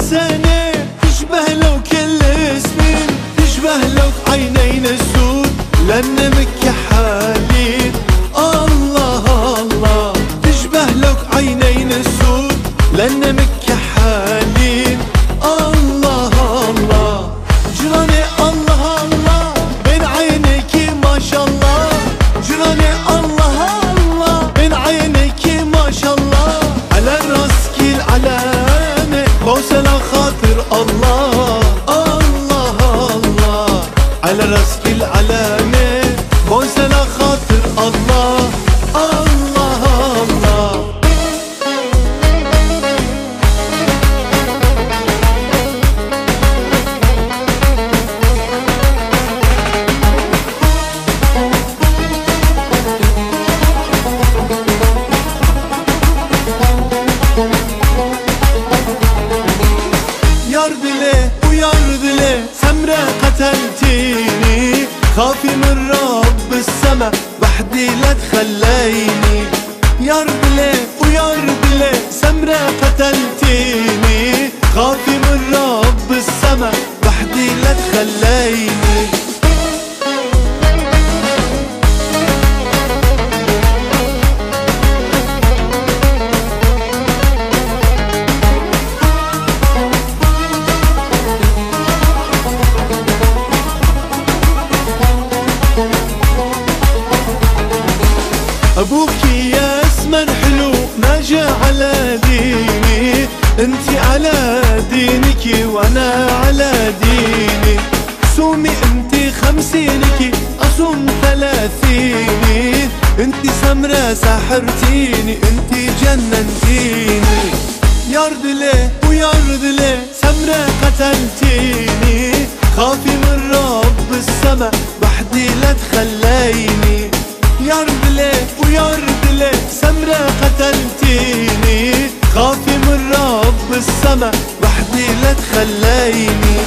السنة تشبه لو كل سنين، تشبه لو عينين السود لأن مكحالين. الله الله تشبه لو عينين السود لأن مكحالين. الله الله جراني الله الله بين عينيك ما شاء الله، جراني الله الله بين عينيك ما شاء الله. على راسك العلامة بوصلة خاطر الله. الله الله على راسك العلامة بوصلة خاطر الله. الله الله ياردلي وياردلي سمرة قتلتيني، خافي من رب السما وحدي لا تخليني. ياردلي وياردلي سمرة قتلتيني، خافي من رب السما وحدي لا تخليني. ابوكي يا اسمر حلو ما جا على ديني، انتي على دينك وانا على ديني. صومي انتي خمسينك اصوم ثلاثيني، انتي سمرة سحرتيني انتي جننتيني. ياردلي وياردلي سمرة قتلتيني، خافي من رب السما وحدي لا تخليني. ياردلي وياردلي سمرة قتلتيني، خافي من رب السما وحدي لا تخليني.